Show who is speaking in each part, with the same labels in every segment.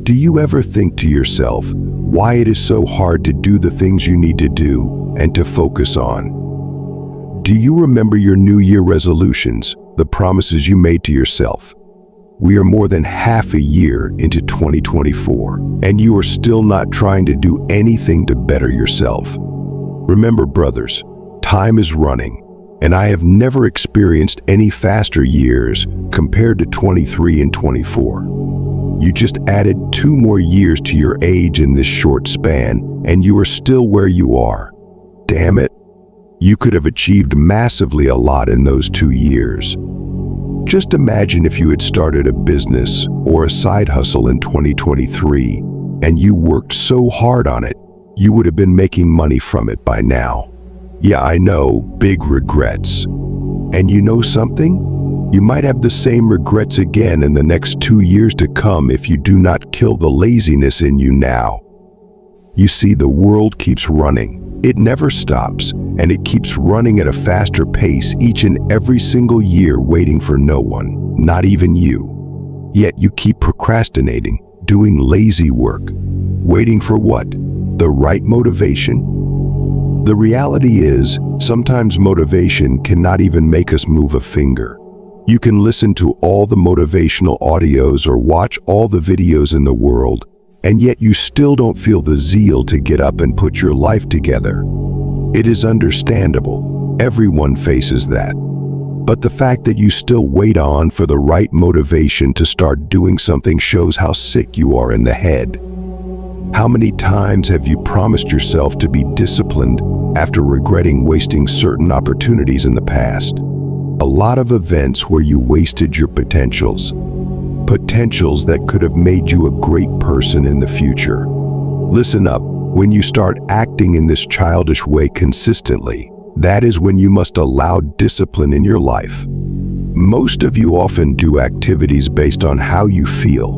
Speaker 1: Do you ever think to yourself why it is so hard to do the things you need to do and to focus on? Do you remember your New Year resolutions, the promises you made to yourself? We are more than half a year into 2024, and you are still not trying to do anything to better yourself. Remember, brothers, time is running, and I have never experienced any faster years compared to 23 and 24. You just added 2 more years to your age in this short span, and you are still where you are. Damn it. You could have achieved massively a lot in those 2 years. Just imagine if you had started a business or a side hustle in 2023, and you worked so hard on it, you would have been making money from it by now. Yeah, I know, big regrets. And you know something? You might have the same regrets again in the next 2 years to come if you do not kill the laziness in you now. You see, the world keeps running. It never stops, and it keeps running at a faster pace each and every single year, waiting for no one, not even you. Yet you keep procrastinating, doing lazy work. Waiting for what? The right motivation? The reality is, sometimes motivation cannot even make us move a finger. You can listen to all the motivational audios or watch all the videos in the world, and yet you still don't feel the zeal to get up and put your life together. It is understandable. Everyone faces that. But the fact that you still wait on for the right motivation to start doing something shows how sick you are in the head. How many times have you promised yourself to be disciplined after regretting wasting certain opportunities in the past? A lot of events where you wasted your potentials that could have made you a great person in the future. Listen up, when you start acting in this childish way consistently, that is when you must allow discipline in your life. Most of you often do activities based on how you feel,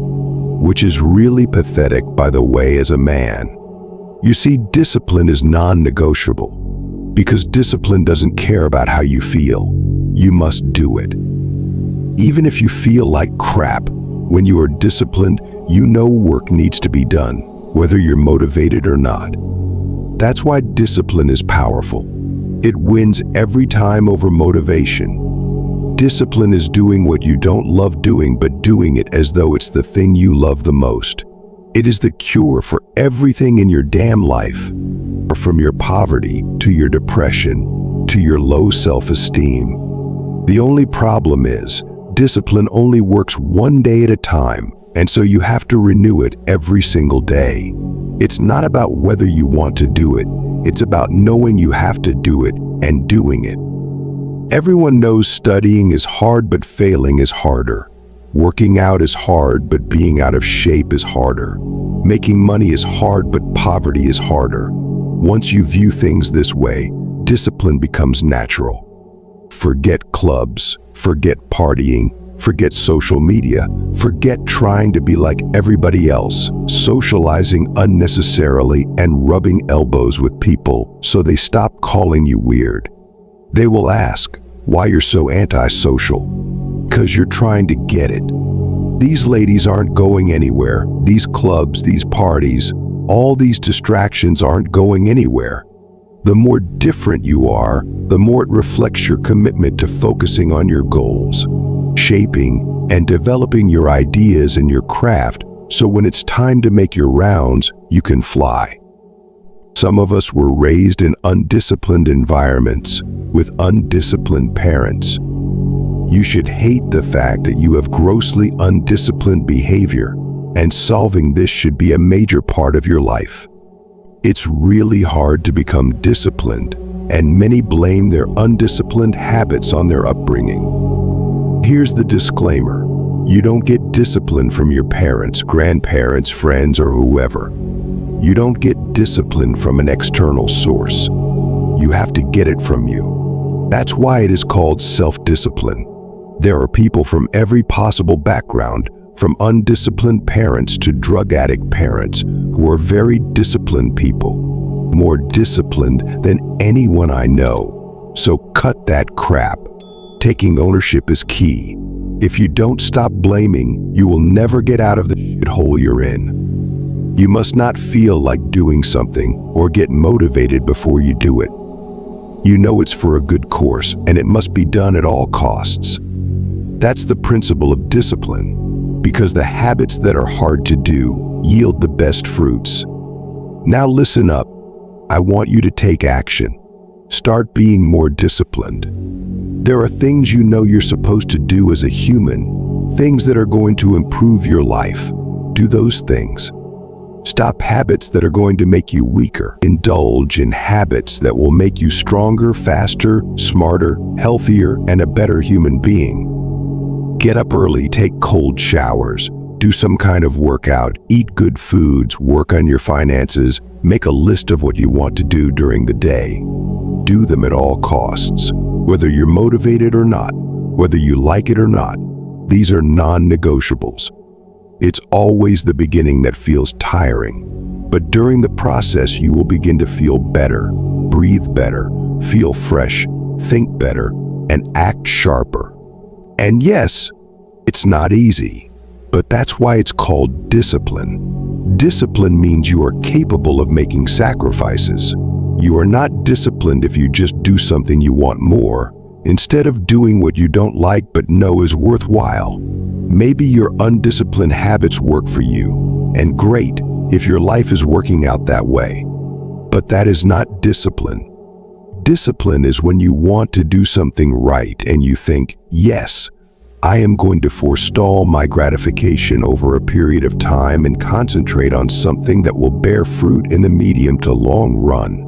Speaker 1: which is really pathetic, by the way, as a man. You see, discipline is non-negotiable, because discipline doesn't care about how you feel. You must do it. Even if you feel like crap, when you are disciplined, you know work needs to be done, whether you're motivated or not. That's why discipline is powerful. It wins every time over motivation. Discipline is doing what you don't love doing, but doing it as though it's the thing you love the most. It is the cure for everything in your damn life, from your poverty to your depression to your low self-esteem. The only problem is, discipline only works one day at a time, and so you have to renew it every single day. It's not about whether you want to do it, it's about knowing you have to do it and doing it. Everyone knows studying is hard, but failing is harder. Working out is hard, but being out of shape is harder. Making money is hard, but poverty is harder. Once you view things this way, discipline becomes natural. Forget clubs, forget partying, forget social media, forget trying to be like everybody else, socializing unnecessarily and rubbing elbows with people so they stop calling you weird. They will ask why you're so antisocial. Because you're trying to get it. These ladies aren't going anywhere. These clubs, these parties, all these distractions aren't going anywhere. The more different you are, the more it reflects your commitment to focusing on your goals, shaping and developing your ideas and your craft, so when it's time to make your rounds, you can fly. Some of us were raised in undisciplined environments with undisciplined parents. You should hate the fact that you have grossly undisciplined behavior, and solving this should be a major part of your life. It's really hard to become disciplined, and many blame their undisciplined habits on their upbringing. Here's the disclaimer. You don't get discipline from your parents, grandparents, friends, or whoever. You don't get discipline from an external source. You have to get it from you. That's why it is called self-discipline. There are people from every possible background, from undisciplined parents to drug addict parents, who are very disciplined people, more disciplined than anyone I know. So cut that crap. Taking ownership is key. If you don't stop blaming, you will never get out of the shithole you're in. You must not feel like doing something or get motivated before you do it. You know it's for a good course and it must be done at all costs. That's the principle of discipline, because the habits that are hard to do yield the best fruits. Now listen up. I want you to take action. Start being more disciplined. There are things you know you're supposed to do as a human, things that are going to improve your life. Do those things. Stop habits that are going to make you weaker. Indulge in habits that will make you stronger, faster, smarter, healthier, and a better human being. Get up early, take cold showers, do some kind of workout, eat good foods, work on your finances, make a list of what you want to do during the day. Do them at all costs, whether you're motivated or not, whether you like it or not. These are non-negotiables. It's always the beginning that feels tiring, but during the process you will begin to feel better, breathe better, feel fresh, think better, and act sharper. And yes, it's not easy, but that's why it's called discipline. Discipline means you are capable of making sacrifices. You are not disciplined if you just do something you want more, instead of doing what you don't like but know is worthwhile. Maybe your undisciplined habits work for you, and great if your life is working out that way. But that is not discipline. Discipline is when you want to do something right and you think, yes, I am going to forestall my gratification over a period of time and concentrate on something that will bear fruit in the medium to long run.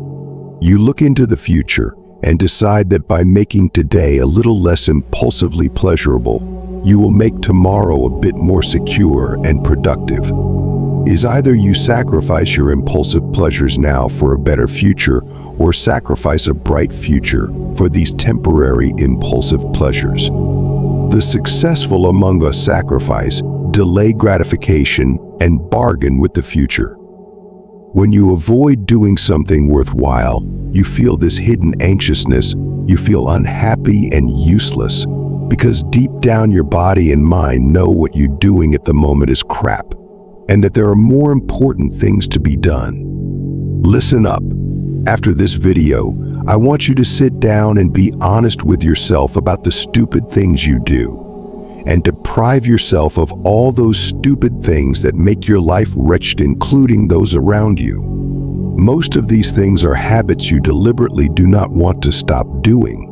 Speaker 1: You look into the future and decide that by making today a little less impulsively pleasurable, you will make tomorrow a bit more secure and productive. Is either you sacrifice your impulsive pleasures now for a better future, or sacrifice a bright future for these temporary impulsive pleasures. The successful among us sacrifice, delay gratification, and bargain with the future. When you avoid doing something worthwhile, you feel this hidden anxiousness, you feel unhappy and useless, because deep down your body and mind know what you're doing at the moment is crap, and that there are more important things to be done. Listen up. After this video, I want you to sit down and be honest with yourself about the stupid things you do, and deprive yourself of all those stupid things that make your life wretched, including those around you. Most of these things are habits you deliberately do not want to stop doing.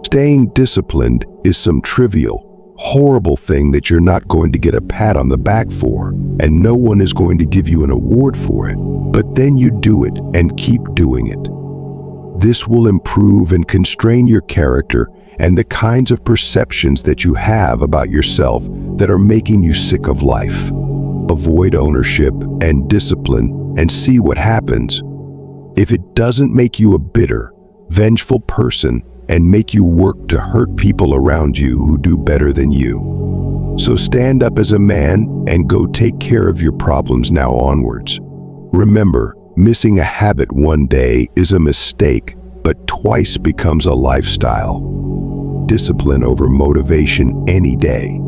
Speaker 1: Staying disciplined is some trivial, horrible thing that you're not going to get a pat on the back for, and no one is going to give you an award for it. But then you do it and keep doing it. This will improve and constrain your character and the kinds of perceptions that you have about yourself that are making you sick of life. Avoid ownership and discipline and see what happens. If it doesn't make you a bitter, vengeful person and make you work to hurt people around you who do better than you. So stand up as a man and go take care of your problems now onwards. Remember, missing a habit one day is a mistake, but twice becomes a lifestyle. Discipline over motivation any day.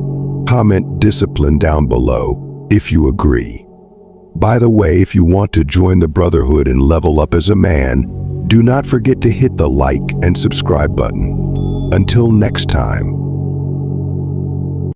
Speaker 1: Comment discipline down below if you agree. By the way, if you want to join the Brotherhood and level up as a man, do not forget to hit the like and subscribe button. Until next time.